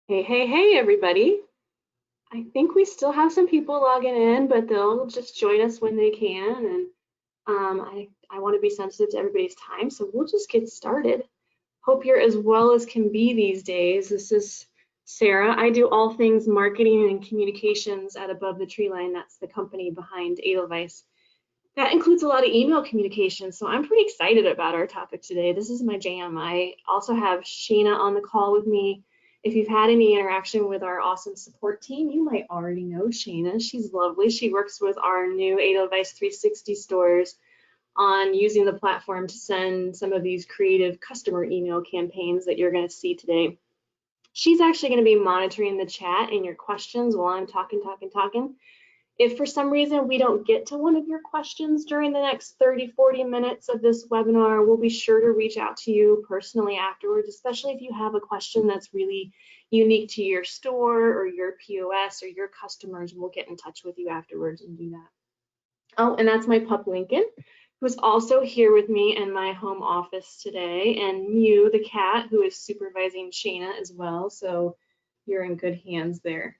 Hey, hey, hey, everybody. I think we still have some people logging in, but they'll just join us when they can. And I want to be sensitive to everybody's time, so we'll just get started. Hope you're as well as can be these days. This is Sarah. I do all things marketing and communications at Above the Tree Line. That's the company behind Edelweiss. That includes a lot of email communication, so I'm pretty excited about our topic today. This is my jam. I also have Shayna on the call with me. If you've had any interaction with our awesome support team, you might already know Shayna. She's lovely. She works with our new Edelweiss360 stores on using the platform to send some of these creative customer email campaigns that you're going to see today. She's actually going to be monitoring the chat and your questions while I'm talking. If for some reason we don't get to one of your questions during the next 30, 40 minutes of this webinar, we'll be sure to reach out to you personally afterwards, especially if you have a question that's really unique to your store or your POS or your customers. We'll get in touch with you afterwards and do that. Oh, and that's my pup Lincoln, who's also here with me in my home office today, and Mew, the cat, who is supervising Shayna as well. So you're in good hands there.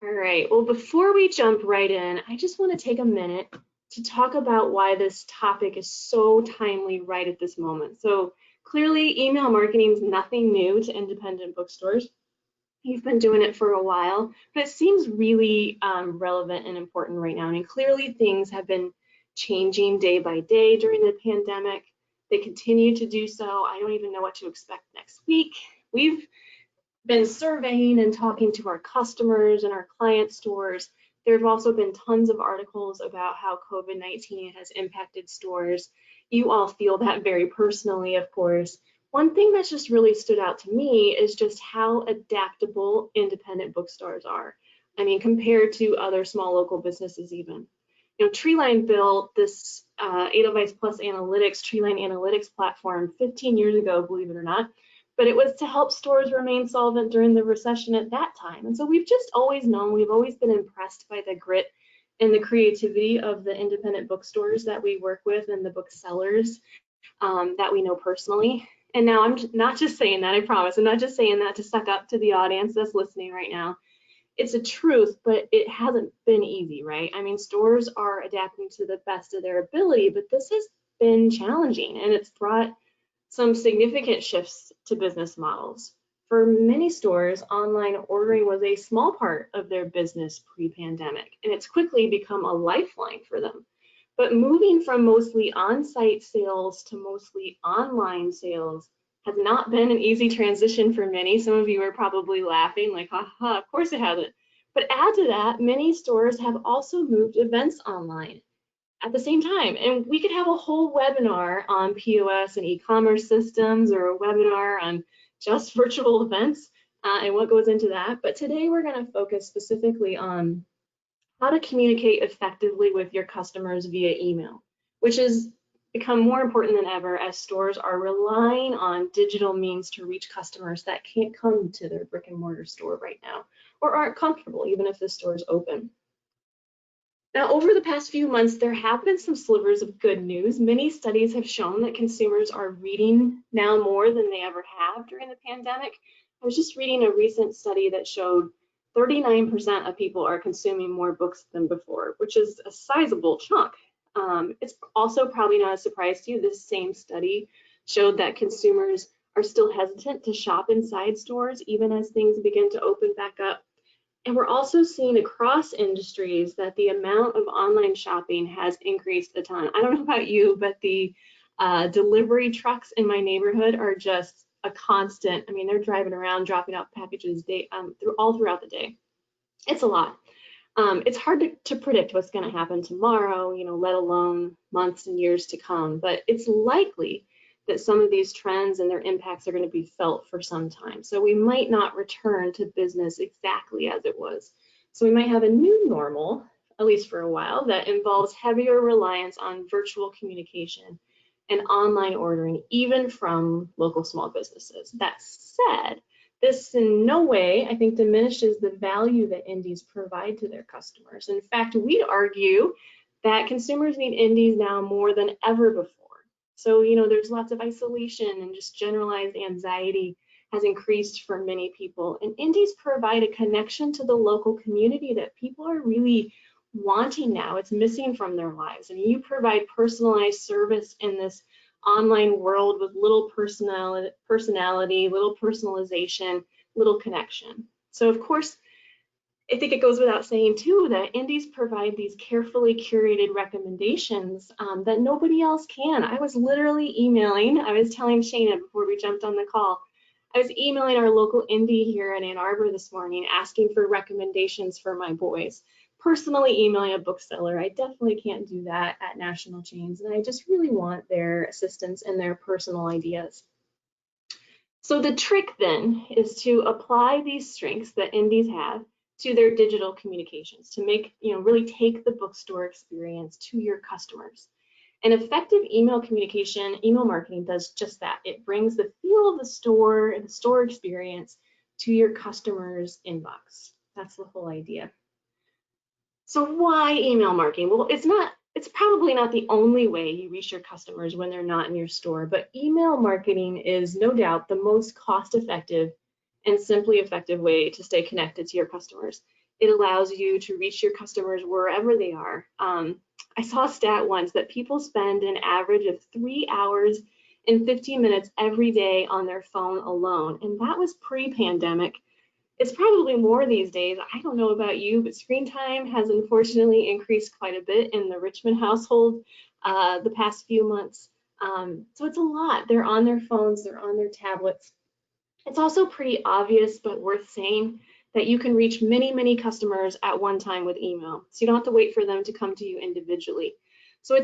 All right, well, before we jump right in, I just want to take a minute to talk about why this topic is so timely right at this moment. So clearly, email marketing is nothing new to independent bookstores. You've been doing it for a while, but it seems really relevant and important right now. I mean, clearly things have been changing day by day during the pandemic. They continue to do so. I don't even know what to expect next week. We've been surveying and talking to our customers and our client stores. There have also been tons of articles about how COVID-19 has impacted stores. You all feel that very personally, of course. One thing that's just really stood out to me is just how adaptable independent bookstores are. I mean, compared to other small local businesses even. You know, Treeline built this Edelweiss Plus Analytics, Treeline Analytics platform 15 years ago, believe it or not, but it was to help stores remain solvent during the recession at that time. And so we've just always known, we've always been impressed by the grit and the creativity of the independent bookstores that we work with and the booksellers that we know personally. And now I'm not just saying that, I promise, I'm not just saying that to suck up to the audience that's listening right now. It's a truth, but it hasn't been easy, right? I mean, stores are adapting to the best of their ability, but this has been challenging and it's brought some significant shifts to business models. For many stores, online ordering was a small part of their business pre-pandemic, and it's quickly become a lifeline for them. But moving from mostly on-site sales to mostly online sales has not been an easy transition for many. Some of you are probably laughing like, haha, of course it hasn't. But add to that, many stores have also moved events online at the same time. And we could have a whole webinar on POS and e-commerce systems, or a webinar on just virtual events and what goes into that. But today we're going to focus specifically on how to communicate effectively with your customers via email, which has become more important than ever as stores are relying on digital means to reach customers that can't come to their brick and mortar store right now or aren't comfortable even if the store is open. Now, over the past few months, there have been some slivers of good news. Many studies have shown that consumers are reading now more than they ever have during the pandemic. I was just reading a recent study that showed 39% of people are consuming more books than before, which is a sizable chunk. It's also probably not a surprise to you, this same study showed that consumers are still hesitant to shop inside stores even as things begin to open back up. And we're also seeing across industries that the amount of online shopping has increased a ton. I don't know about you, but the delivery trucks in my neighborhood are just a constant. I mean, they're driving around, dropping out packages all throughout the day. It's a lot. It's hard to predict what's going to happen tomorrow, you know, let alone months and years to come. But it's likely that some of these trends and their impacts are going to be felt for some time. So we might not return to business exactly as it was. So we might have a new normal, at least for a while, that involves heavier reliance on virtual communication and online ordering, even from local small businesses. That said, this in no way, I think, diminishes the value that indies provide to their customers. In fact, we'd argue that consumers need indies now more than ever before. So, you know, there's lots of isolation and just generalized anxiety has increased for many people. And indies provide a connection to the local community that people are really wanting now. It's missing from their lives. And you provide personalized service in this online world with little personality, little personalization, little connection. So of course, I think it goes without saying too that indies provide these carefully curated recommendations that nobody else can. I was literally emailing, I was telling Shayna before we jumped on the call, I was emailing our local indie here in Ann Arbor this morning asking for recommendations for my boys. Personally emailing a bookseller, I definitely can't do that at national chains, and I just really want their assistance and their personal ideas. So the trick then is to apply these strengths that indies have to their digital communications to make, really take the bookstore experience to your customers. And effective email communication, email marketing does just that. It brings the feel of the store and the store experience to your customer's inbox. That's the whole idea. So why email marketing? Well, it's probably not the only way you reach your customers when they're not in your store, but email marketing is no doubt the most cost-effective and simply effective way to stay connected to your customers. It allows you to reach your customers wherever they are. I saw a stat once that people spend an average of 3 hours and 15 minutes every day on their phone alone, and that was pre-pandemic. It's probably more these days. I don't know about you, but screen time has unfortunately increased quite a bit in the Richmond household the past few months. So it's a lot. They're on their phones, they're on their tablets. It's also pretty obvious, but worth saying, that you can reach many, many customers at one time with email. So you don't have to wait for them to come to you individually. So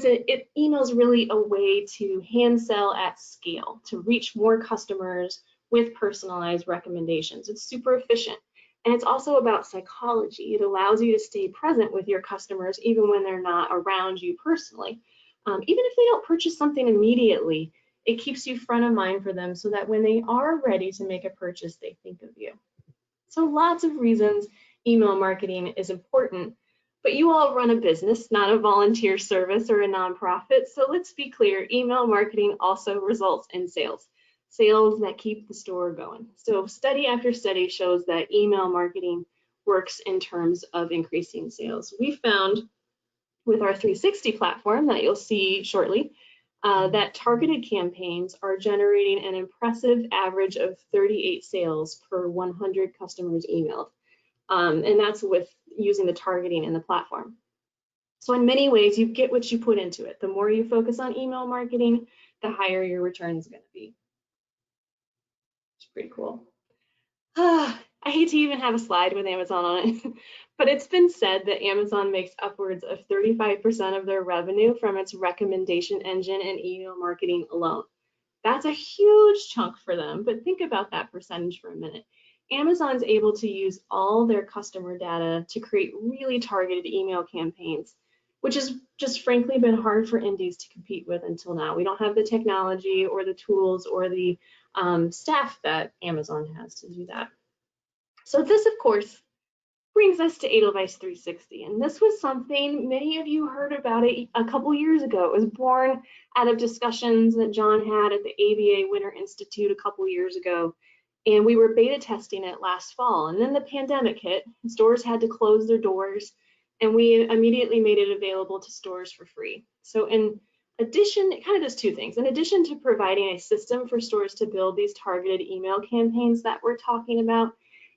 email is really a way to hand sell at scale, to reach more customers with personalized recommendations. It's super efficient. And it's also about psychology. It allows you to stay present with your customers even when they're not around you personally. Even if they don't purchase something immediately, it keeps you front of mind for them so that when they are ready to make a purchase, they think of you. So lots of reasons email marketing is important, but you all run a business, not a volunteer service or a nonprofit. So let's be clear, email marketing also results in sales that keep the store going. So study after study shows that email marketing works in terms of increasing sales. We found with our 360 platform that you'll see shortly, that targeted campaigns are generating an impressive average of 38 sales per 100 customers emailed. And that's with using the targeting in the platform. So in many ways, you get what you put into it. The more you focus on email marketing, the higher your return is going to be. It's pretty cool. I hate to even have a slide with Amazon on it, but it's been said that Amazon makes upwards of 35% of their revenue from its recommendation engine and email marketing alone. That's a huge chunk for them, but think about that percentage for a minute. Amazon's able to use all their customer data to create really targeted email campaigns, which has just frankly been hard for indies to compete with until now. We don't have the technology or the tools or the staff that Amazon has to do that. So this, of course, brings us to Edelweiss360, and this was something many of you heard about it a couple years ago. It was born out of discussions that John had at the ABA Winter Institute a couple years ago, and we were beta testing it last fall, and then the pandemic hit. Stores had to close their doors, and we immediately made it available to stores for free. So in addition, it kind of does two things. In addition to providing a system for stores to build these targeted email campaigns that we're talking about,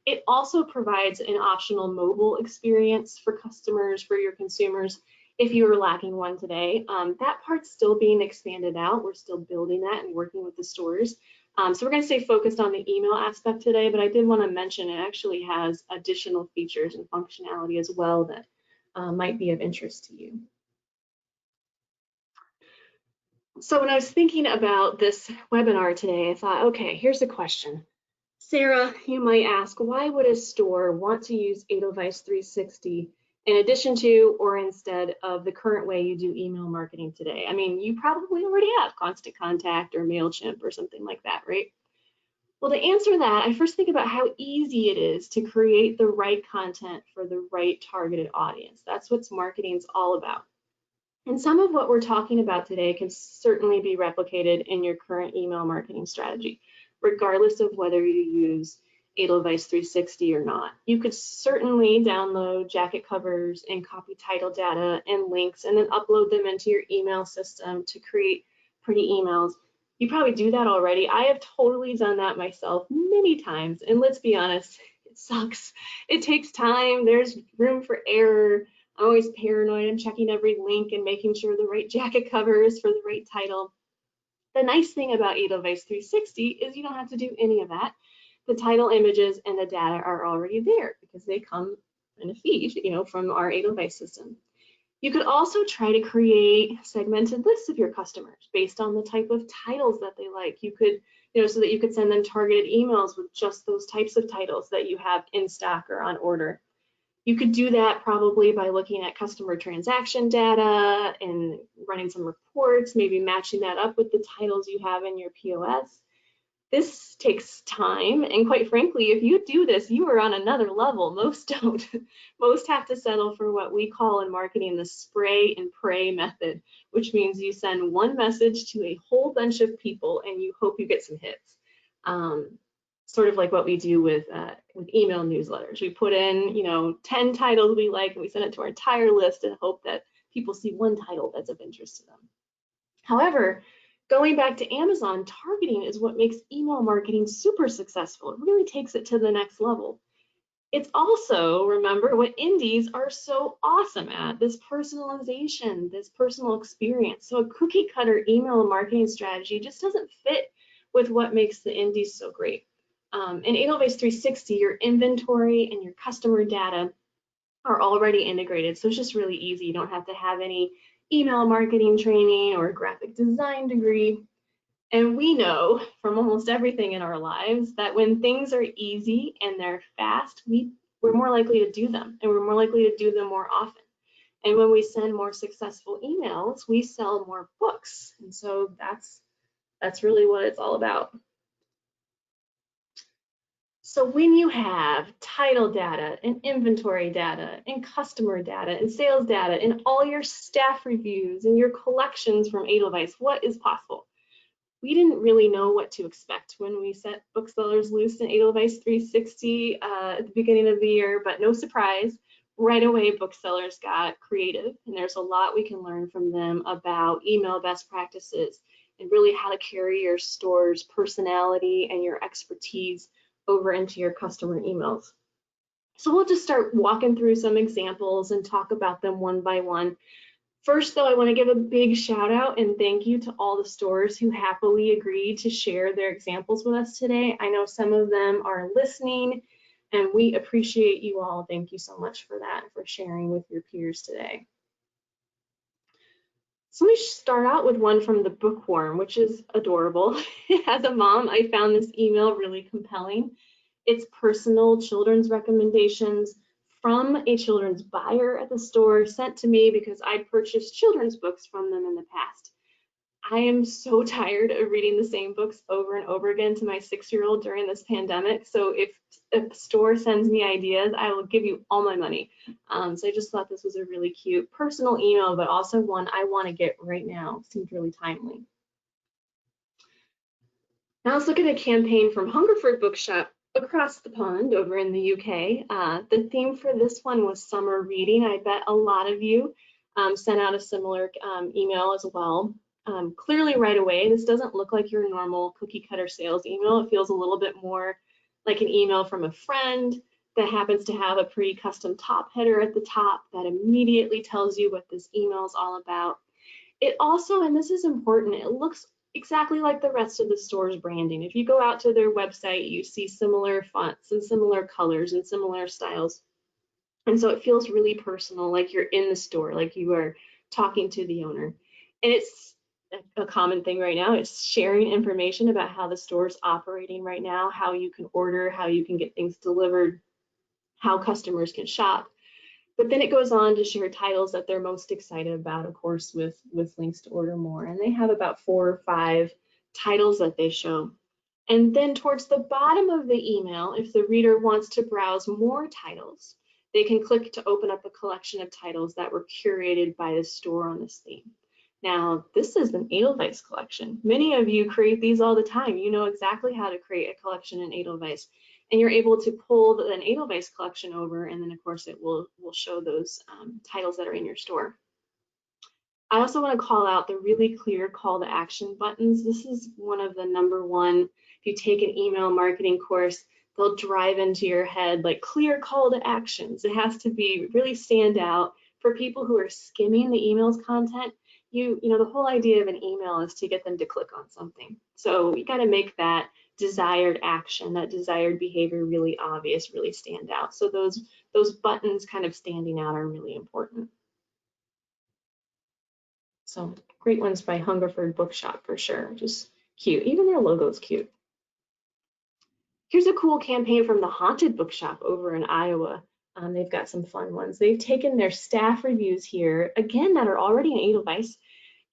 it also provides an optional mobile experience for customers, for your consumers, if you are lacking one today. That part's still being expanded out. We're still building that and working with the stores. So we're going to stay focused on the email aspect today, but I did want to mention it actually has additional features and functionality as well that might be of interest to you. So when I was thinking about this webinar today, I thought, okay, here's the question. Sarah, you might ask, why would a store want to use Edelweiss360 in addition to or instead of the current way you do email marketing today? I mean, you probably already have Constant Contact or MailChimp or something like that, right? Well, to answer that, I first think about how easy it is to create the right content for the right targeted audience. That's what marketing's all about. And some of what we're talking about today can certainly be replicated in your current email marketing strategy. regardless of whether you use Edelweiss360 or not. You could certainly download jacket covers and copy title data and links and then upload them into your email system to create pretty emails. You probably do that already. I have totally done that myself many times, and let's be honest, it sucks. It takes time. There's room for error. I'm always paranoid. I'm checking every link and making sure the right jacket cover is for the right title. The nice thing about Edelweiss360 is you don't have to do any of that. The title images and the data are already there because they come in a feed, from our Edelweiss system. You could also try to create segmented lists of your customers based on the type of titles that they like. You could, so that you could send them targeted emails with just those types of titles that you have in stock or on order. You could do that probably by looking at customer transaction data and running some reports, maybe matching that up with the titles you have in your POS. This takes time, and quite frankly, if you do this, you are on another level. Most don't. Most have to settle for what we call in marketing the spray and pray method, which means you send one message to a whole bunch of people and you hope you get some hits. Sort of like what we do with email newsletters. We put in, 10 titles we like, and we send it to our entire list and hope that people see one title that's of interest to them. However, going back to Amazon, targeting is what makes email marketing super successful. It really takes it to the next level. It's also, remember, what indies are so awesome at, this personalization, this personal experience. So a cookie cutter email marketing strategy just doesn't fit with what makes the indies so great. In Edelweiss360, your inventory and your customer data are already integrated, so it's just really easy. You don't have to have any email marketing training or graphic design degree. And we know from almost everything in our lives that when things are easy and they're fast, we're more likely to do them, and we're more likely to do them more often. And when we send more successful emails, we sell more books. And so that's really what it's all about. So when you have title data and inventory data and customer data and sales data and all your staff reviews and your collections from Edelweiss, what is possible? We didn't really know what to expect when we set booksellers loose in Edelweiss360 at the beginning of the year, but no surprise, right away booksellers got creative, and there's a lot we can learn from them about email best practices and really how to carry your store's personality and your expertise over into your customer emails. So we'll just start walking through some examples and talk about them one by one. First, though, I want to give a big shout out and thank you to all the stores who happily agreed to share their examples with us today. I know some of them are listening, and we appreciate you all. Thank you so much for that, for sharing with your peers today. So let me start out with one from the Bookworm, which is adorable. As a mom, I found this email really compelling. It's personal children's recommendations from a children's buyer at the store sent to me because I'd purchased children's books from them in the past. I am so tired of reading the same books over and over again to my 6-year-old during this pandemic. So if a store sends me ideas, I will give you all my money. So I just thought this was a really cute personal email, but also one I want to get right now. Seemed really timely. Now let's look at a campaign from Hungerford Bookshop across the pond over in the UK. The theme for this one was summer reading. I bet a lot of you sent out a similar email as well. Clearly right away, this doesn't look like your normal cookie cutter sales email. It feels a little bit more like an email from a friend that happens to have a pretty custom top header at the top that immediately tells you what this email is all about. It also, and this is important, it looks exactly like the rest of the store's branding. If you go out to their website, you see similar fonts and similar colors and similar styles. And so it feels really personal, like you're in the store, like you are talking to the owner. And it's a common thing right now. It's sharing information about how the store's operating right now, how you can order, how you can get things delivered, how customers can shop. But then it goes on to share titles that they're most excited about, of course, with links to order more. And they have about 4 or 5 titles that they show. And then towards the bottom of the email, if the reader wants to browse more titles, they can click to open up a collection of titles that were curated by the store on this theme. Now, this is an Edelweiss collection. Many of you create these all the time. You know exactly how to create a collection in Edelweiss, and you're able to pull an Edelweiss collection over, and then of course it will show those titles that are in your store. I also want to call out the really clear call to action buttons. This is one of the #1. If you take an email marketing course, they'll drive into your head like clear call to actions. It has to be really stand out for people who are skimming the email's content. You know, the whole idea of an email is to get them to click on something. So you got to make that desired action, that desired behavior really obvious, really stand out. So those buttons kind of standing out are really important. So great ones by Hungerford Bookshop for sure, just cute. Even their logo's cute. Here's a cool campaign from the Haunted Bookshop over in Iowa. They've got some fun ones. They've taken their staff reviews here, again, that are already in Edelweiss,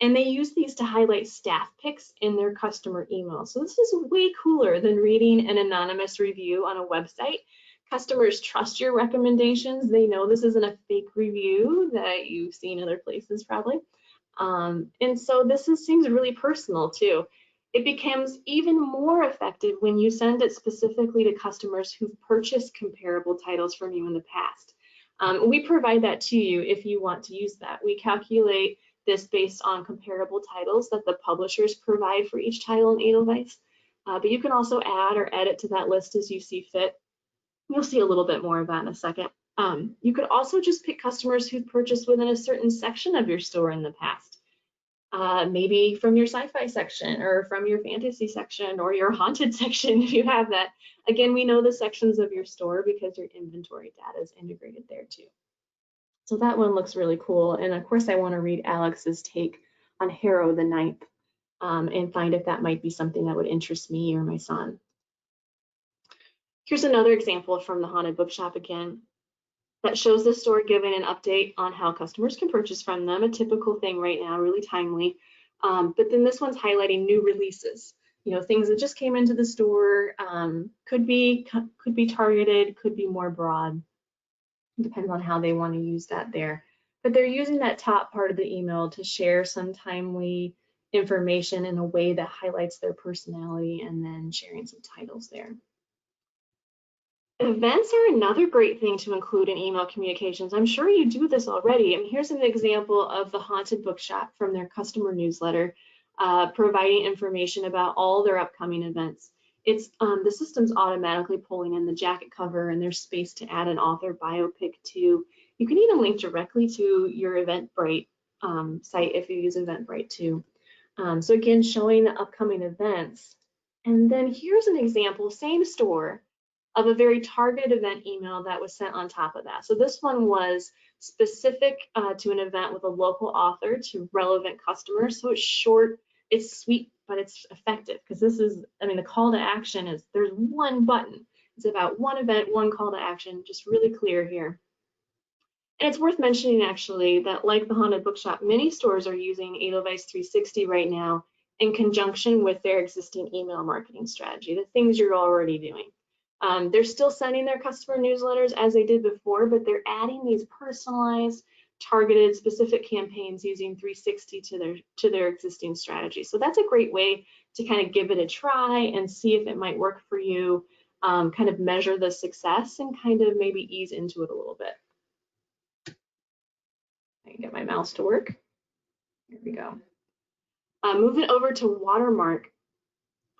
and they use these to highlight staff picks in their customer email. So this is way cooler than reading an anonymous review on a website. Customers trust your recommendations. They know this isn't a fake review that you've seen other places probably. And so this seems really personal too. It becomes even more effective when you send it specifically to customers who've purchased comparable titles from you in the past. We provide that to you if you want to use that. We calculate this based on comparable titles that the publishers provide for each title in Edelweiss. But you can also add or edit to that list as you see fit. You'll see a little bit more of that in a second. You could also just pick customers who've purchased within a certain section of your store in the past. Maybe from your sci-fi section or from your fantasy section or your haunted section if you have that. Again, we know the sections of your store because your inventory data is integrated there too. So that one looks really cool. And of course, I want to read Alex's take on Harrow the Ninth and find if that might be something that would interest me or my son. Here's another example from the Haunted Bookshop again that shows the store giving an update on how customers can purchase from them, a typical thing right now, really timely. But then this one's highlighting new releases, you know, things that just came into the store, could be targeted, could be more broad. Depends on how they want to use that there. But they're using that top part of the email to share some timely information in a way that highlights their personality and then sharing some titles there. Events are another great thing to include in email communications. I'm sure you do this already. And here's an example of the Haunted Bookshop from their customer newsletter, providing information about all their upcoming events. It's the system's automatically pulling in the jacket cover, and there's space to add an author biopic too. You can even link directly to your Eventbrite site if you use Eventbrite too. So again, showing the upcoming events. And then here's an example, same store, of a very targeted event email that was sent on top of that. So this one was specific to an event with a local author to relevant customers. So it's short, it's sweet, but it's effective because this is, I mean, the call to action is there's one button. It's about one event, one call to action, just really clear here. And it's worth mentioning actually that like the Haunted Bookshop, many stores are using Edelweiss360 right now in conjunction with their existing email marketing strategy, the things you're already doing. They're still sending their customer newsletters as they did before, but they're adding these personalized, targeted, specific campaigns using 360 to their existing strategy. So that's a great way to kind of give it a try and see if it might work for you, kind of measure the success and kind of maybe ease into it a little bit. I can get my mouse to work. Here we go. Moving over to Watermark.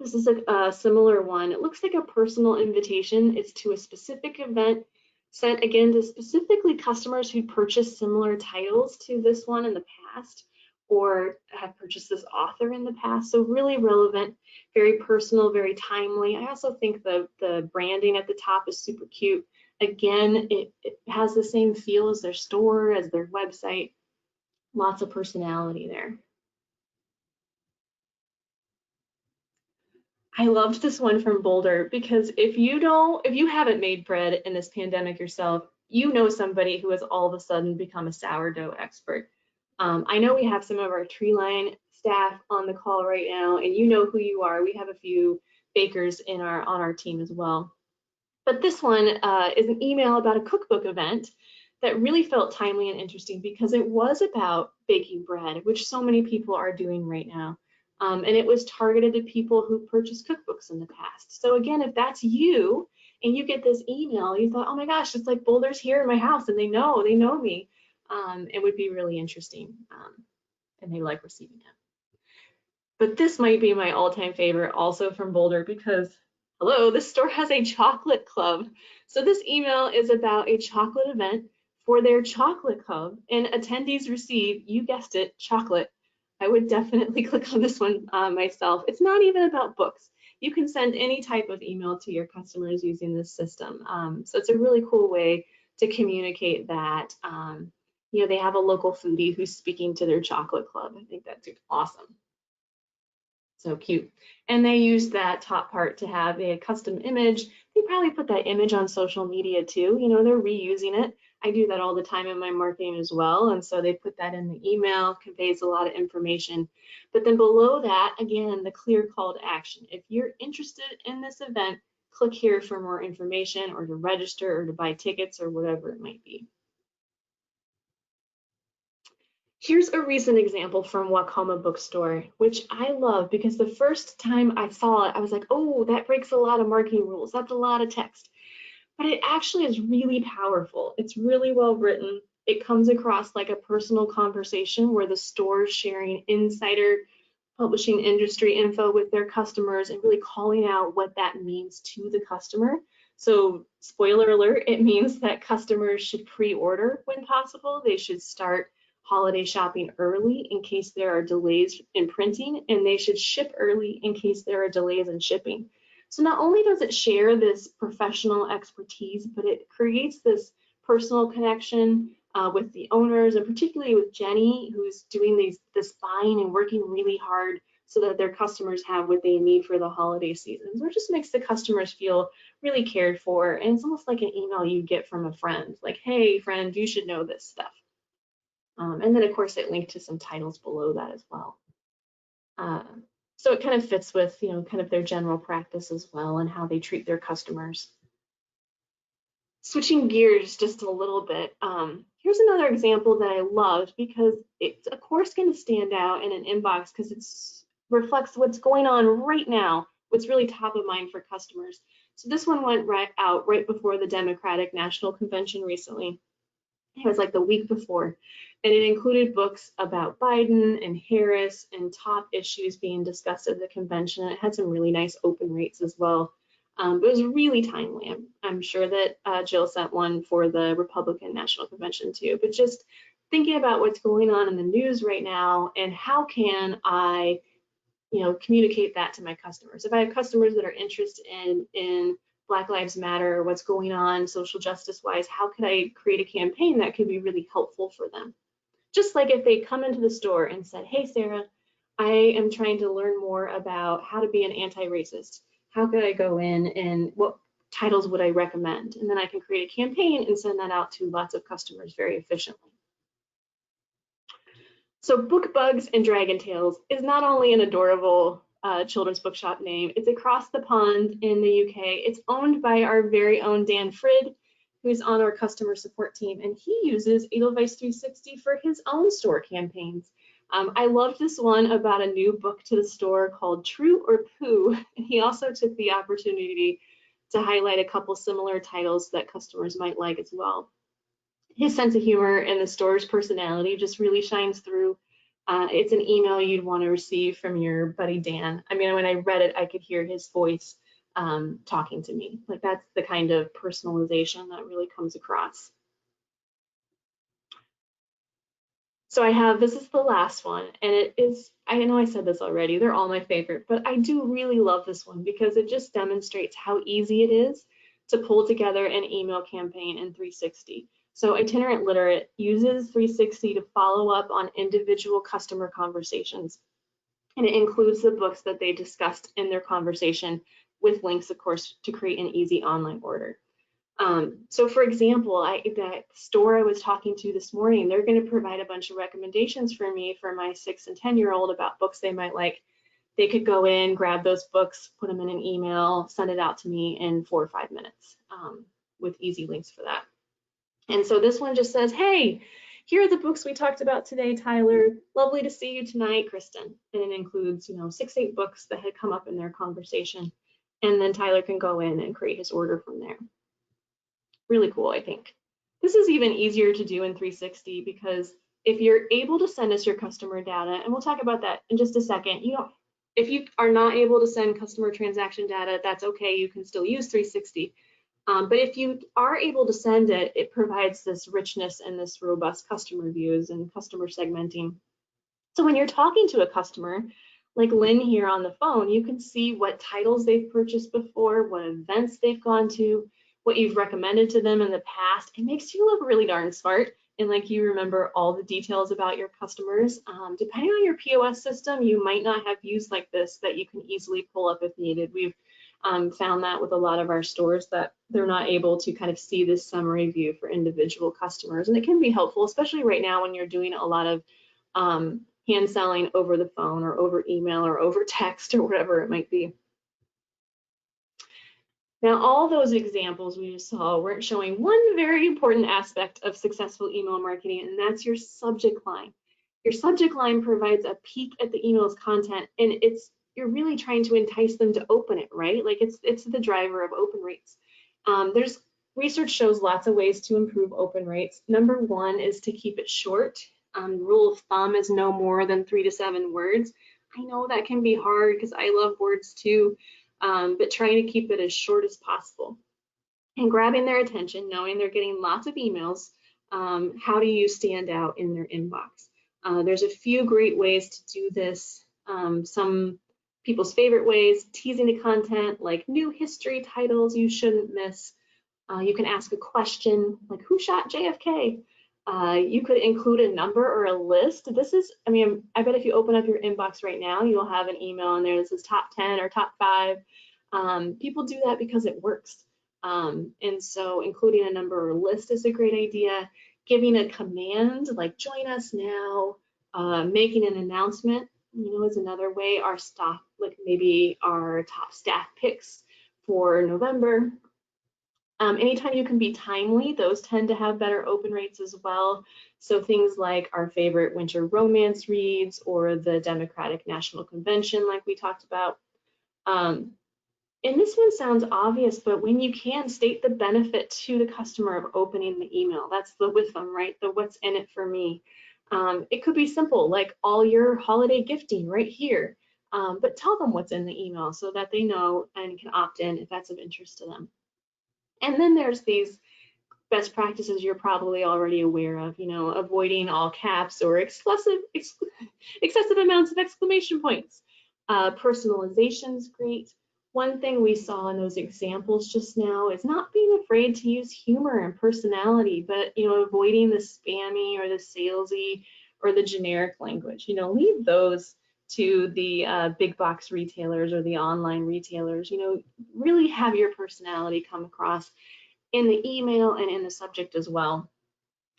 This is a similar one. It looks like a personal invitation. It's to a specific event sent again to specifically customers who purchased similar titles to this one in the past or have purchased this author in the past. So really relevant, very personal, very timely. I also think the branding at the top is super cute. Again, it has the same feel as their store, as their website. Lots of personality there. I loved this one from Boulder because if you haven't made bread in this pandemic yourself, you know somebody who has all of a sudden become a sourdough expert. I know we have some of our tree line staff on the call right now, and you know who you are. We have a few bakers on our team as well. But this one is an email about a cookbook event that really felt timely and interesting because it was about baking bread, which so many people are doing right now. And it was targeted to people who purchased cookbooks in the past. So again, if that's you and you get this email, you thought, oh my gosh, it's like Boulder's here in my house and they know me. It would be really interesting, and they like receiving it. But this might be my all-time favorite also from Boulder because, hello, this store has a chocolate club. So this email is about a chocolate event for their chocolate club, and attendees receive, you guessed it, chocolate. I would definitely click on this one myself. It's not even about books. You can send any type of email to your customers using this system. So it's a really cool way to communicate that you know, they have a local foodie who's speaking to their chocolate club. I think that's awesome. So cute. And they use that top part to have a custom image. They probably put that image on social media too. You know, they're reusing it. I do that all the time in my marketing as well. And so they put that in the email, conveys a lot of information. But then below that, again, the clear call to action. If you're interested in this event, click here for more information or to register or to buy tickets or whatever it might be. Here's a recent example from Wakoma Bookstore, which I love because the first time I saw it, I was like, oh, that breaks a lot of marketing rules. That's a lot of text. But it actually is really powerful. It's really well written. It comes across like a personal conversation where the store is sharing insider publishing industry info with their customers and really calling out what that means to the customer. So spoiler alert, it means that customers should pre-order when possible. They should start holiday shopping early in case there are delays in printing, and they should ship early in case there are delays in shipping. So not only does it share this professional expertise, but it creates this personal connection with the owners, and particularly with Jenny, who's doing this buying and working really hard so that their customers have what they need for the holiday season. So it just makes the customers feel really cared for, and it's almost like an email you get from a friend, like, hey friend, you should know this stuff. And then of course it linked to some titles below that as well. So it kind of fits with, you know, kind of their general practice as well and how they treat their customers. Switching gears just a little bit, here's another example that I loved because it's of course going to stand out in an inbox because it reflects what's going on right now, what's really top of mind for customers. So this one went out right before the Democratic National Convention recently. It was like the week before, and it included books about Biden and Harris and top issues being discussed at the convention. It had some really nice open rates as well. But it was really timely. I'm sure that Jill sent one for the Republican National Convention too, but just thinking about what's going on in the news right now and how can I, you know, communicate that to my customers. If I have customers that are interested in Black Lives Matter, what's going on social justice wise, how could I create a campaign that could be really helpful for them? Just like if they come into the store and said, hey Sarah, I am trying to learn more about how to be an anti-racist. How could I go in and what titles would I recommend? And then I can create a campaign and send that out to lots of customers very efficiently. So Book Bugs and Dragon Tales is not only an adorable children's bookshop name, it's across the pond in the UK. It's owned by our very own Dan Frid, who's on our customer support team, and he uses Edelweiss360 for his own store campaigns. I loved this one about a new book to the store called True or Pooh, and he also took the opportunity to highlight a couple similar titles that customers might like as well. His sense of humor and the store's personality just really shines through. It's an email you'd want to receive from your buddy Dan. I mean, when I read it, I could hear his voice talking to me. Like that's the kind of personalization that really comes across. So I have, this is the last one, and it is, I know I said this already, they're all my favorite, but I do really love this one because it just demonstrates how easy it is to pull together an email campaign in 360. So Itinerant Literate uses 360 to follow up on individual customer conversations. And it includes the books that they discussed in their conversation with links, of course, to create an easy online order. So for example, that store I was talking to this morning, they're going to provide a bunch of recommendations for me for my 6 and 10-year-old about books they might like. They could go in, grab those books, put them in an email, send it out to me in 4 or 5 minutes with easy links for that. And so this one just says, hey, here are the books we talked about today, Tyler. Lovely to see you tonight, Kristen. And it includes, 6, 8 books that had come up in their conversation. And then Tyler can go in and create his order from there. Really cool, I think. This is even easier to do in 360 because if you're able to send us your customer data, and we'll talk about that in just a second, if you are not able to send customer transaction data, that's okay, you can still use 360. But if you are able to send it, it provides this richness and this robust customer views and customer segmenting. So when you're talking to a customer, like Lynn here on the phone, you can see what titles they've purchased before, what events they've gone to, what you've recommended to them in the past. It makes you look really darn smart and like you remember all the details about your customers. Depending on your POS system, you might not have views like this that you can easily pull up if needed. We've found that with a lot of our stores that they're not able to kind of see this summary view for individual customers. And it can be helpful, especially right now when you're doing a lot of hand selling over the phone or over email or over text or whatever it might be. Now, all those examples we just saw weren't showing one very important aspect of successful email marketing, and that's your subject line. Your subject line provides a peek at the email's content, and you're really trying to entice them to open it, right? Like it's the driver of open rates. There's research shows lots of ways to improve open rates. Number one is to keep it short. Rule of thumb is no more than 3 to 7 words. I know that can be hard because I love words too. But trying to keep it as short as possible and grabbing their attention, knowing they're getting lots of emails. How do you stand out in their inbox? There's a few great ways to do this. Some people's favorite ways, teasing the content, like new history titles you shouldn't miss. You can ask a question like, who shot JFK? You could include a number or a list. I bet if you open up your inbox right now, you'll have an email in there that says top 10 or top 5. People do that because it works. And so including a number or a list is a great idea. Giving a command like join us now, making an announcement, is another way. Our staff, like maybe our top staff picks for November. Anytime you can be timely, those tend to have better open rates as well. So things like our favorite winter romance reads or the Democratic National Convention, like we talked about. And this one sounds obvious, but when you can state the benefit to the customer of opening the email, that's the with them, right? The what's in it for me. It could be simple, like all your holiday gifting right here. But tell them what's in the email so that they know and can opt in if that's of interest to them. And then there's these best practices you're probably already aware of, avoiding all caps or excessive amounts of exclamation points. Personalization's great. One thing we saw in those examples just now is not being afraid to use humor and personality, but avoiding the spammy or the salesy or the generic language. Leave those to the big box retailers or the online retailers. Really have your personality come across in the email and in the subject as well.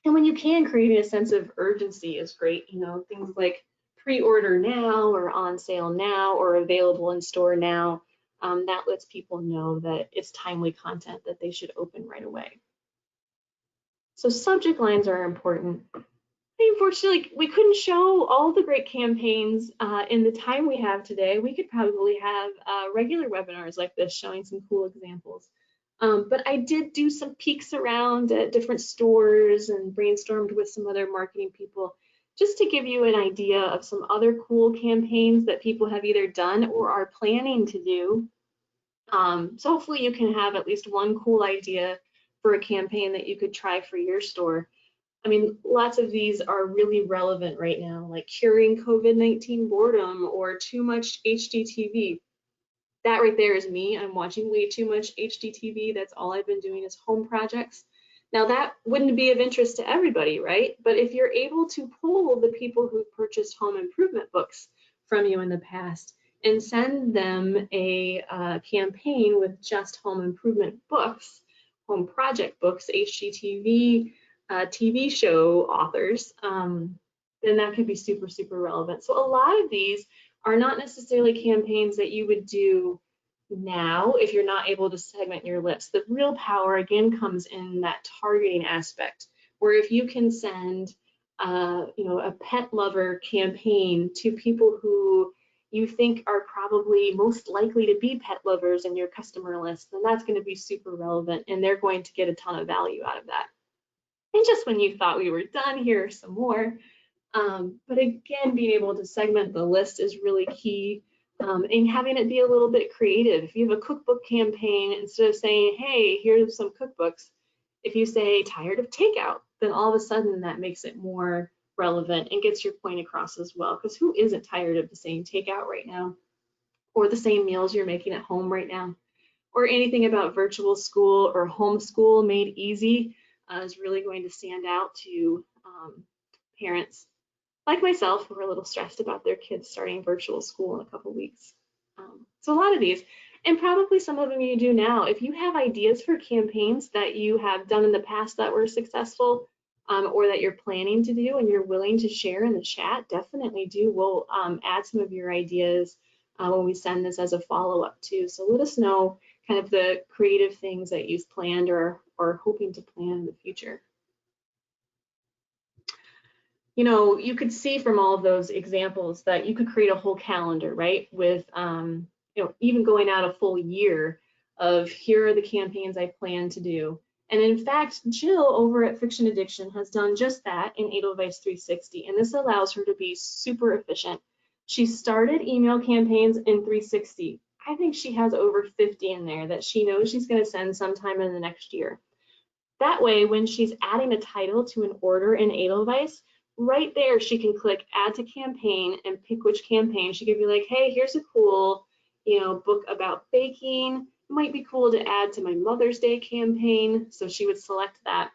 And when you can, create a sense of urgency is great. Things like pre-order now or on sale now or available in store now. That lets people know that it's timely content that they should open right away. So subject lines are important. Unfortunately, we couldn't show all the great campaigns in the time we have today. We could probably have regular webinars like this showing some cool examples. But I did do some peeks around at different stores and brainstormed with some other marketing people just to give you an idea of some other cool campaigns that people have either done or are planning to do. So hopefully you can have at least one cool idea for a campaign that you could try for your store. Lots of these are really relevant right now, like curing COVID-19 boredom or too much HGTV. That right there is me. I'm watching way too much HGTV. That's all I've been doing is home projects. Now that wouldn't be of interest to everybody, right? But if you're able to pull the people who've purchased home improvement books from you in the past and send them a campaign with just home improvement books, home project books, HGTV, TV show authors, then that could be super, super relevant. So a lot of these are not necessarily campaigns that you would do now if you're not able to segment your list. The real power again comes in that targeting aspect, where if you can send a pet lover campaign to people who you think are probably most likely to be pet lovers in your customer list, then that's going to be super relevant and they're going to get a ton of value out of that. And just when you thought we were done, here are some more. But again, being able to segment the list is really key, and having it be a little bit creative. If you have a cookbook campaign, instead of saying, hey, here's some cookbooks, if you say tired of takeout, then all of a sudden that makes it more relevant and gets your point across as well. Because who isn't tired of the same takeout right now, or the same meals you're making at home right now, or anything about virtual school or homeschool made easy is really going to stand out to parents like myself, who are a little stressed about their kids starting virtual school in a couple weeks. So a lot of these, and probably some of them you do now. If you have ideas for campaigns that you have done in the past that were successful, or that you're planning to do and you're willing to share in the chat, definitely do. We'll add some of your ideas when we send this as a follow-up too. So let us know kind of the creative things that you've planned or are hoping to plan in the future. You know, you could see from all of those examples that you could create a whole calendar, right? With, even going out a full year of here are the campaigns I plan to do. And in fact, Jill over at Fiction Addiction has done just that in Edelweiss360, and this allows her to be super efficient. She started email campaigns in 360. I think she has over 50 in there that she knows she's going to send sometime in the next year. That way, when she's adding a title to an order in Edelweiss, right there, she can click add to campaign and pick which campaign. She could be like, hey, here's a cool, book about baking. It might be cool to add to my Mother's Day campaign. So she would select that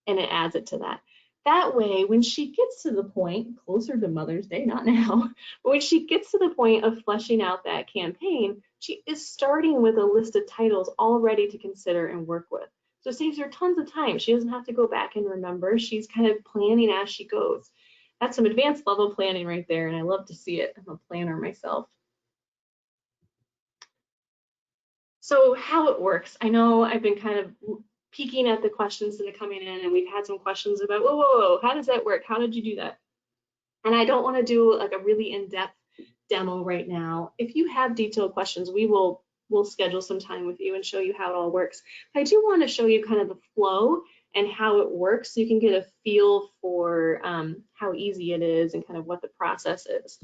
and it adds it to that. That way, when she gets to the point, closer to Mother's Day, not now, but when she gets to the point of fleshing out that campaign, she is starting with a list of titles all ready to consider and work with. So it saves her tons of time. She doesn't have to go back and remember. She's kind of planning as she goes. That's some advanced level planning right there, and I love to see it. I'm a planner myself. So how it works, I know I've been kind of peeking at the questions that are coming in, and we've had some questions about, whoa, how does that work? How did you do that? And I don't want to do like a really in-depth demo right now. If you have detailed questions, we'll schedule some time with you and show you how it all works. But I do want to show you kind of the flow and how it works so you can get a feel for how easy it is and kind of what the process is.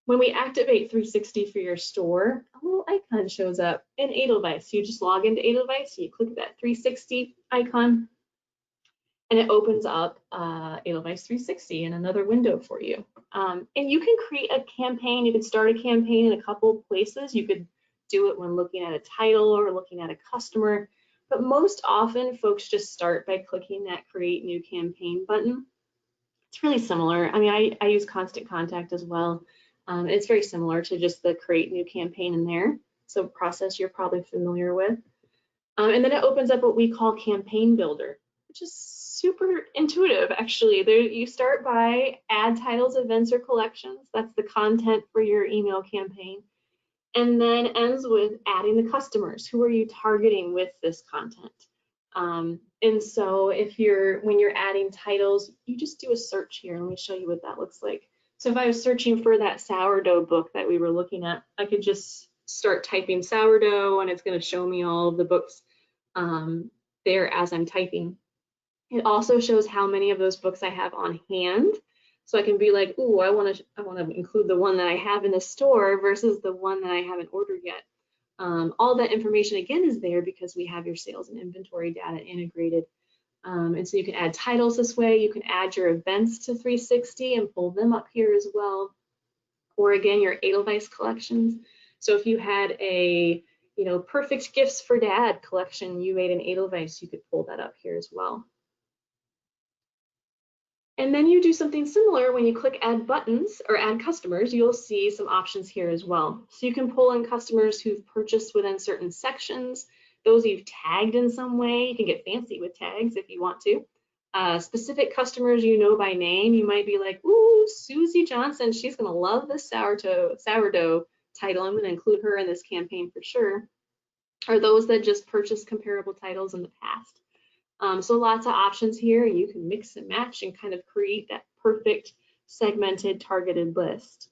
When we activate 360 for your store, a little icon shows up in Edelweiss. You just log into Edelweiss, you click that 360 icon, and it opens up Edelweiss 360 in another window for you. And you can create a campaign. You can start a campaign in a couple places. You could do it when looking at a title or looking at a customer, but most often folks just start by clicking that create new campaign button. It's really similar. I mean, I use Constant Contact as well. It's very similar to just the create new campaign in there. So process you're probably familiar with. And then it opens up what we call Campaign Builder, which is super intuitive, actually. There, you start by add titles, events, or collections. That's the content for your email campaign. And then ends with adding the customers. Who are you targeting with this content? And so when you're adding titles, you just do a search here. Let me show you what that looks like. So if I was searching for that sourdough book that we were looking at, I could just start typing sourdough and it's going to show me all of the books there as I'm typing. It also shows how many of those books I have on hand. So I can be like, ooh, I want to include the one that I have in the store versus the one that I haven't ordered yet. All that information again is there because we have your sales and inventory data integrated. And so you can add titles this way. You can add your events to 360 and pull them up here as well. Or again, your Edelweiss collections. So if you had a perfect gifts for dad collection you made in Edelweiss, you could pull that up here as well. And then you do something similar when you click add buttons or add customers, you'll see some options here as well. So you can pull in customers who've purchased within certain sections, those you've tagged in some way. You can get fancy with tags if you want to. Specific customers you know by name, you might be like, ooh, Susie Johnson, she's gonna love this sourdough title, I'm going to include her in this campaign for sure, are those that just purchased comparable titles in the past. So lots of options here. You can mix and match and kind of create that perfect segmented targeted list.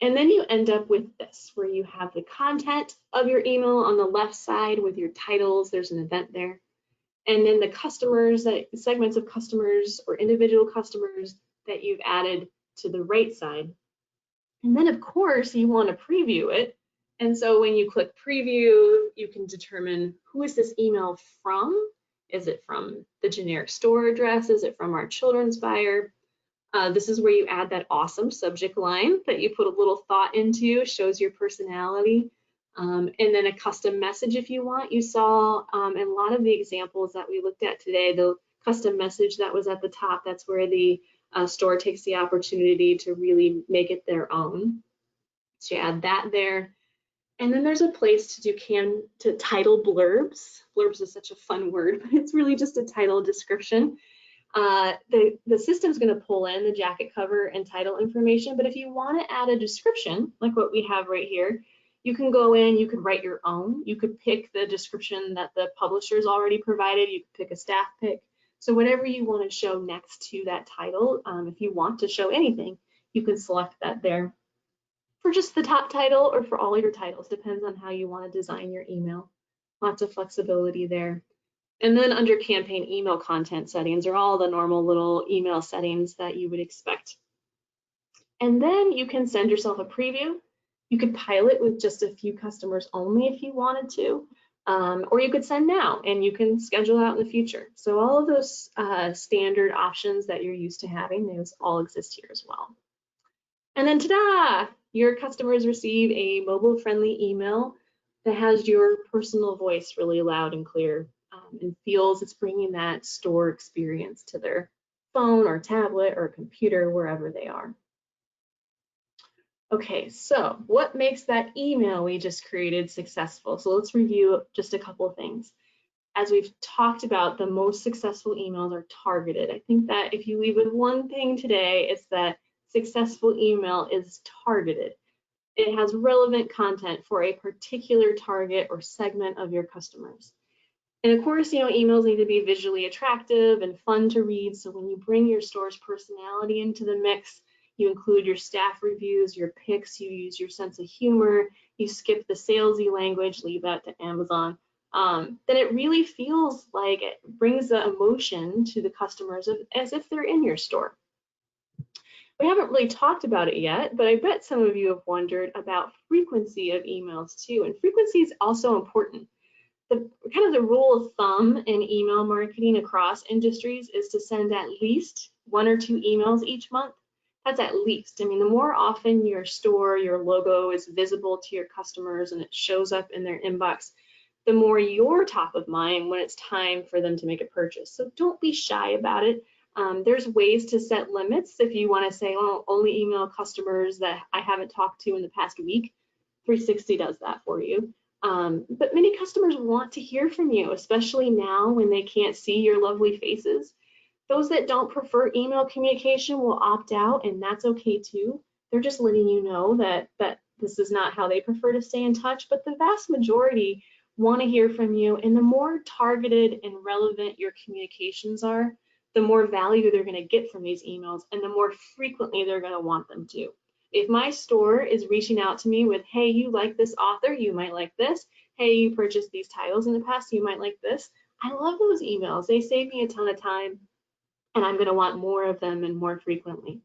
And then you end up with this, where you have the content of your email on the left side with your titles. There's an event there. And then the customers, segments of customers or individual customers that you've added to the right side. And then of course you want to preview it. And so when you click preview, you can determine who is this email from? Is it from the generic store address? Is it from our children's buyer? This is where you add that awesome subject line that you put a little thought into, shows your personality. And then a custom message if you want. You saw in a lot of the examples that we looked at today, the custom message that was at the top, that's where the store takes the opportunity to really make it their own. So you add that there. And then there's a place to title blurbs. Blurbs is such a fun word, but it's really just a title description. The system's going to pull in the jacket cover and title information, but if you want to add a description, like what we have right here, you can go in, you could write your own. You could pick the description that the publisher's already provided. You could pick a staff pick. So whatever you want to show next to that title, if you want to show anything, you can select that there. For just the top title or for all your titles, depends on how you want to design your email. Lots of flexibility there. And then under campaign email content settings are all the normal little email settings that you would expect. And then you can send yourself a preview. You could pilot with just a few customers only if you wanted to, or you could send now and you can schedule out in the future. So all of those standard options that you're used to having, those all exist here as well. And then ta-da! Your customers receive a mobile-friendly email that has your personal voice really loud and clear and feels it's bringing that store experience to their phone or tablet or computer, wherever they are. Okay, so what makes that email we just created successful? So let's review just a couple of things. As we've talked about, the most successful emails are targeted. I think that if you leave with one thing today, it's that successful email is targeted. It has relevant content for a particular target or segment of your customers. And of course, emails need to be visually attractive and fun to read. So when you bring your store's personality into the mix, you include your staff reviews, your picks, you use your sense of humor, you skip the salesy language, leave that to Amazon, then it really feels like it brings the emotion to the customers as if they're in your store. We haven't really talked about it yet, but I bet some of you have wondered about frequency of emails too, and frequency is also important. Kind of the rule of thumb in email marketing across industries is to send at least 1 or 2 emails each month. That's at least. I mean, the more often your store, your logo is visible to your customers and it shows up in their inbox, the more you're top of mind when it's time for them to make a purchase. So don't be shy about it. There's ways to set limits if you want to say, oh, only email customers that I haven't talked to in the past week. 360 does that for you. But many customers want to hear from you, especially now when they can't see your lovely faces. Those that don't prefer email communication will opt out, and that's okay too. They're just letting you know that this is not how they prefer to stay in touch, but the vast majority want to hear from you, and the more targeted and relevant your communications are, the more value they're going to get from these emails, and the more frequently they're going to want them to. If my store is reaching out to me with, hey, you like this author, you might like this. Hey, you purchased these titles in the past, you might like this. I love those emails. They save me a ton of time, and I'm going to want more of them and more frequently.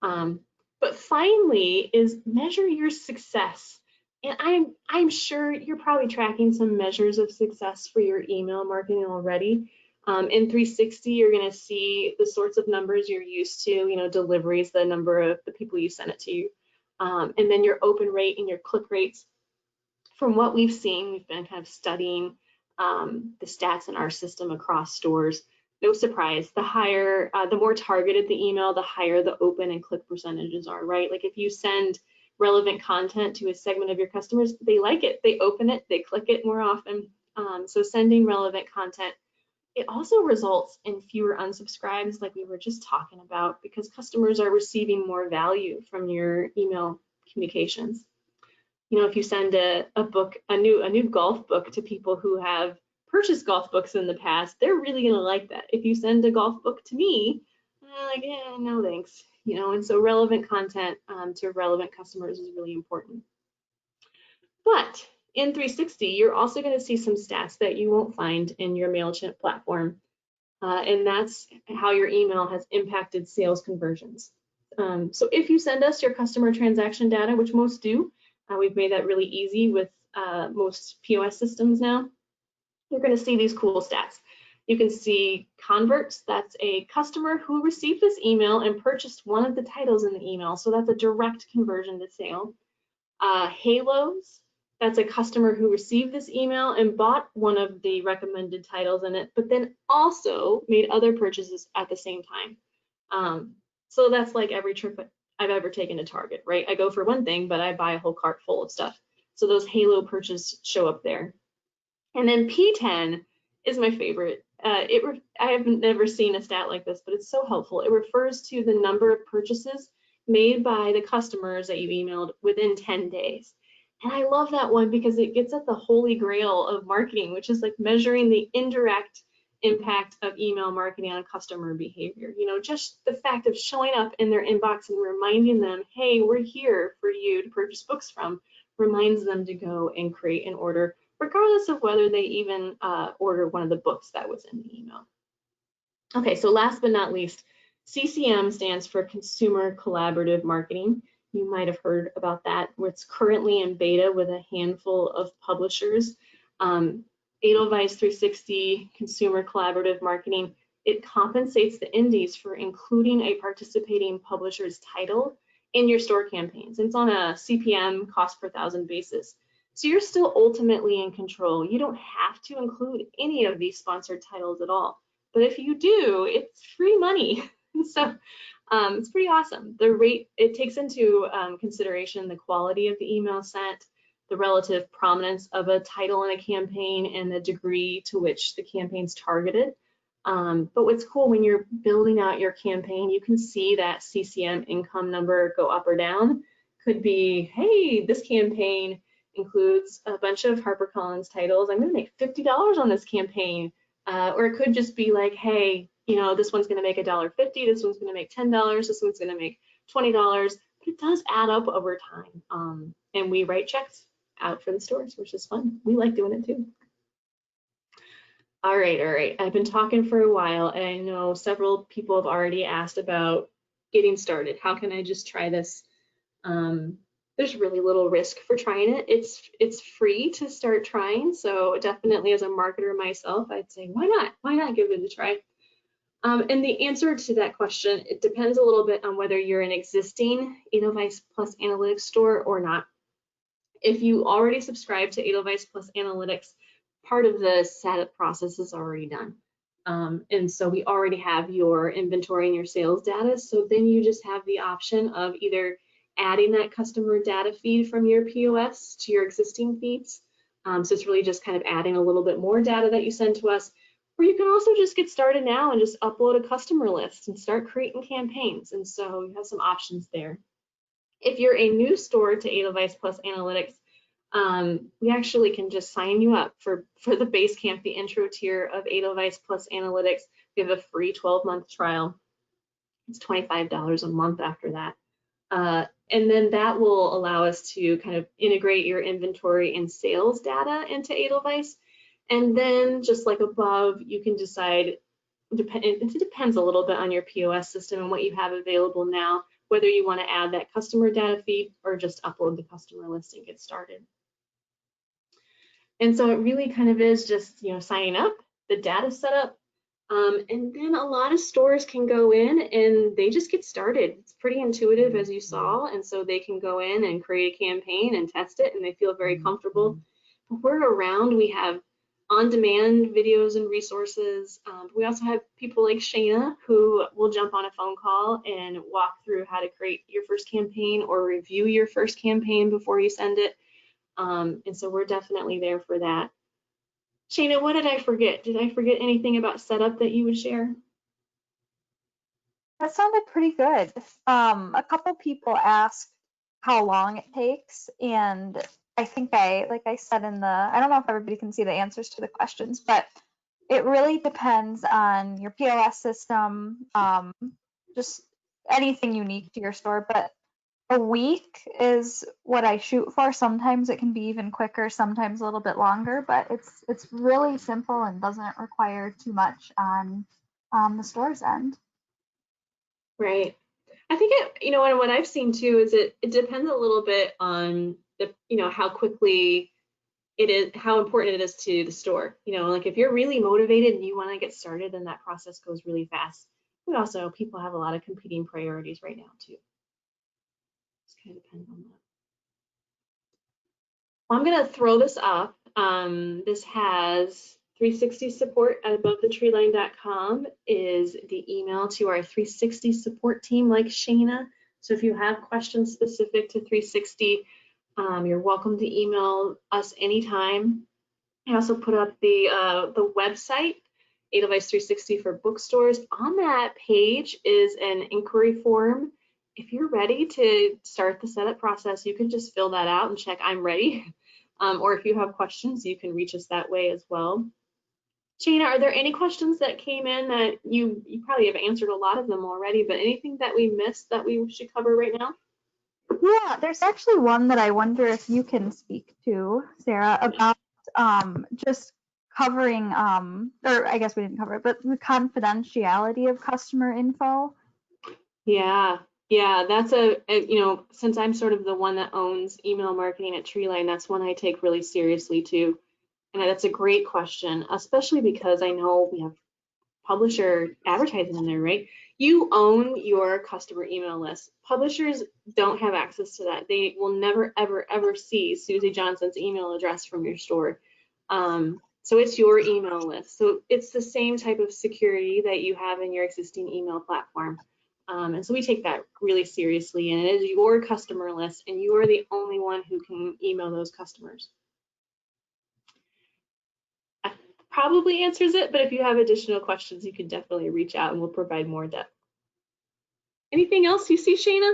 But finally is measure your success. And I'm sure you're probably tracking some measures of success for your email marketing already. In 360, you're going to see the sorts of numbers you're used to, deliveries, the number of the people you send it to, and then your open rate and your click rates. From what we've seen, we've been kind of studying the stats in our system across stores. No surprise, the more targeted the email, the higher the open and click percentages are, right? Like if you send relevant content to a segment of your customers, they like it, they open it, they click it more often. So sending relevant content, it also results in fewer unsubscribes like we were just talking about, because customers are receiving more value from your email communications. You know, if you send a book, a new golf book to people who have purchased golf books in the past, they're really gonna like that. If you send a golf book to me, like, yeah, no thanks. You know, and so relevant content to relevant customers is really important. But in 360, you're also going to see some stats that you won't find in your MailChimp platform. And that's how your email has impacted sales conversions. So if you send us your customer transaction data, which most do, we've made that really easy with most POS systems now, you're going to see these cool stats. You can see converts, that's a customer who received this email and purchased one of the titles in the email. So that's a direct conversion to sale. Halos, that's a customer who received this email and bought one of the recommended titles in it, but then also made other purchases at the same time. So that's like every trip I've ever taken to Target, right? I go for one thing, but I buy a whole cart full of stuff. So those Halo purchases show up there. And then P10 is my favorite. I have never seen a stat like this, but it's so helpful. It refers to the number of purchases made by the customers that you emailed within 10 days. And I love that one because it gets at the holy grail of marketing, which is like measuring the indirect impact of email marketing on customer behavior. You know, just the fact of showing up in their inbox and reminding them, hey, we're here for you to purchase books from, reminds them to go and create an order, regardless of whether they even order one of the books that was in the email. Okay, so last but not least, CCM stands for Consumer Collaborative Marketing. You might have heard about that. It's currently in beta with a handful of publishers. Edelweiss360 Consumer Collaborative Marketing, it compensates the indies for including a participating publisher's title in your store campaigns. It's on a CPM, cost per thousand basis. So you're still ultimately in control. You don't have to include any of these sponsored titles at all. But if you do, it's free money. So it's pretty awesome. The rate, it takes into consideration the quality of the email sent, the relative prominence of a title in a campaign, and the degree to which the campaign's targeted. But what's cool, when you're building out your campaign, you can see that CCM income number go up or down. Could be, hey, this campaign includes a bunch of HarperCollins titles. I'm going to make $50 on this campaign. Or it could just be like, hey, you know, this one's going to make $1.50, this one's going to make $10, this one's going to make $20, but it does add up over time. And we write checks out for the stores, which is fun. We like doing it too. All right. I've been talking for a while, and I know several people have already asked about getting started. How can I just try this? There's really little risk for trying it. It's free to start trying. So definitely, as a marketer myself, I'd say, why not? Why not give it a try? And the answer to that question, it depends a little bit on whether you're an existing Edelweiss Plus Analytics store or not. If you already subscribe to Edelweiss Plus Analytics, part of the setup process is already done. And so we already have your inventory and your sales data. So then you just have the option of either adding that customer data feed from your POS to your existing feeds. So it's really just kind of adding a little bit more data that you send to us. Or you can also just get started now and just upload a customer list and start creating campaigns. And so you have some options there. If you're a new store to Edelweiss Plus Analytics, we actually can just sign you up for the base camp, the intro tier of Edelweiss Plus Analytics. We have a free 12-month trial. It's $25 a month after that. And then that will allow us to kind of integrate your inventory and sales data into Edelweiss. And then just like above, you can decide, it depends a little bit on your POS system and what you have available now, whether you want to add that customer data feed or just upload the customer list and get started. And so it really kind of is just, you know, signing up, the data setup, and then a lot of stores can go in and they just get started. It's pretty intuitive, as you saw, and so they can go in and create a campaign and test it, and they feel very comfortable. But we're around, we have on-demand videos and resources. We also have people like Shayna who will jump on a phone call and walk through how to create your first campaign or review your first campaign before you send it. And so we're definitely there for that. Shayna, what did I forget? Did I forget anything about setup that you would share? That sounded pretty good. A couple people asked how long it takes. And I think like I said I don't know if everybody can see the answers to the questions, but it really depends on your POS system, just anything unique to your store. But a week is what I shoot for. Sometimes it can be even quicker, sometimes a little bit longer, but it's really simple and doesn't require too much on the store's end. Right. I think and what I've seen too is it depends a little bit on how quickly it is, how important it is to the store. Like if you're really motivated and you want to get started, then that process goes really fast. But also, people have a lot of competing priorities right now too. Just kind of depends on that. Well, I'm going to throw this up. This has 360 support at aboventhetreeline.com is the email to our 360 support team like Shayna. So if you have questions specific to 360, you're welcome to email us anytime. I also put up the website, Edelweiss360 for bookstores. On that page is an inquiry form. If you're ready to start the setup process, you can just fill that out and check I'm ready. Or if you have questions, you can reach us that way as well. Shayna, are there any questions that came in that you probably have answered a lot of them already, but anything that we missed that we should cover right now? Yeah, there's actually one that I wonder if you can speak to, Sarah, about just covering or I guess we didn't cover it, but the confidentiality of customer info. Yeah, that's since I'm sort of the one that owns email marketing at Treeline, that's one I take really seriously too. And that's a great question, especially because I know we have publisher advertising in there, right? You own your customer email list. Publishers don't have access to that. They will never, ever, ever see Susie Johnson's email address from your store. So it's your email list. So it's the same type of security that you have in your existing email platform. And so we take that really seriously, and it is your customer list, and you are the only one who can email those customers. That probably answers it, but if you have additional questions, you can definitely reach out and we'll provide more depth. Anything else you see, Shayna?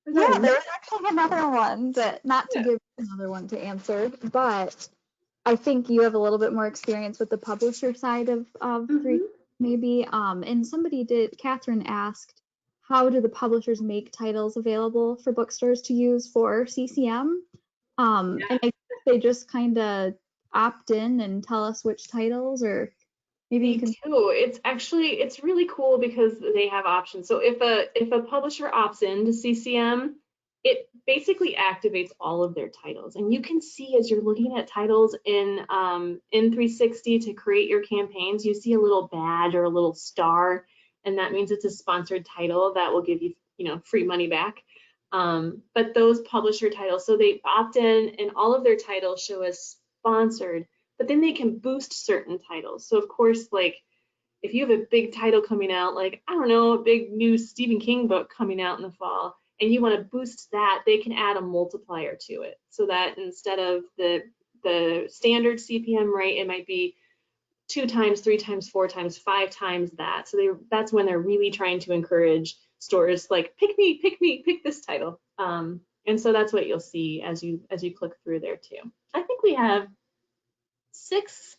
Yeah, there was actually another one that, not to give another one to answer, but I think you have a little bit more experience with the publisher side of three, maybe. And Catherine asked, how do the publishers make titles available for bookstores to use for CCM? And I think they just kind of opt in and tell us which titles, or maybe you can. It's really cool because they have options. So if a publisher opts in to CCM, it basically activates all of their titles, and you can see as you're looking at titles in 360 to create your campaigns, you see a little badge or a little star, and that means it's a sponsored title that will give you free money back. But those publisher titles, so they opt in, and all of their titles show as sponsored, but then they can boost certain titles. So of course, like if you have a big title coming out, like I don't know, a big new Stephen King book coming out in the fall, and you want to boost that, they can add a multiplier to it, so that instead of the standard CPM rate, it might be 2 times, 3 times, 4 times, 5 times that. So that's when they're really trying to encourage stores like pick this title. And so that's what you'll see as you click through there too. I think we have 6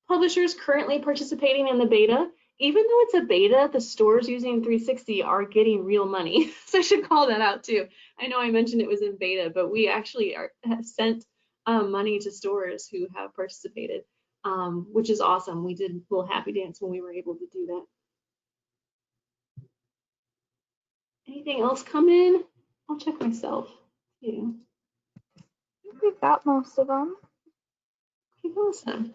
publishers currently participating in the beta. Even though it's a beta, the stores using 360 are getting real money. So I should call that out too. I know I mentioned it was in beta, but we actually have sent money to stores who have participated, which is awesome. We did a little happy dance when we were able to do that. Anything else come in? I'll check myself. Yeah. I think we've got most of them. Okay, awesome.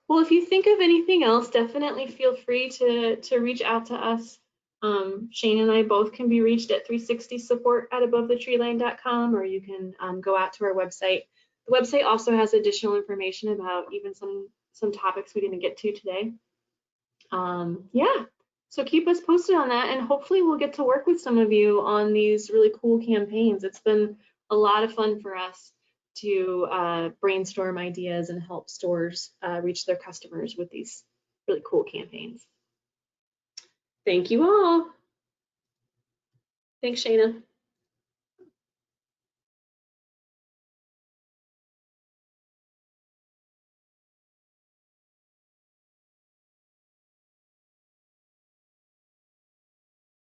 Well, if you think of anything else, definitely feel free to reach out to us. Shane and I both can be reached at 360support at aboventhetreeline.com, or you can go out to our website. The website also has additional information about even some topics we didn't get to today. Yeah, so keep us posted on that, and hopefully we'll get to work with some of you on these really cool campaigns. It's been a lot of fun for us to brainstorm ideas and help stores reach their customers with these really cool campaigns. Thank you all. Thanks, Shayna.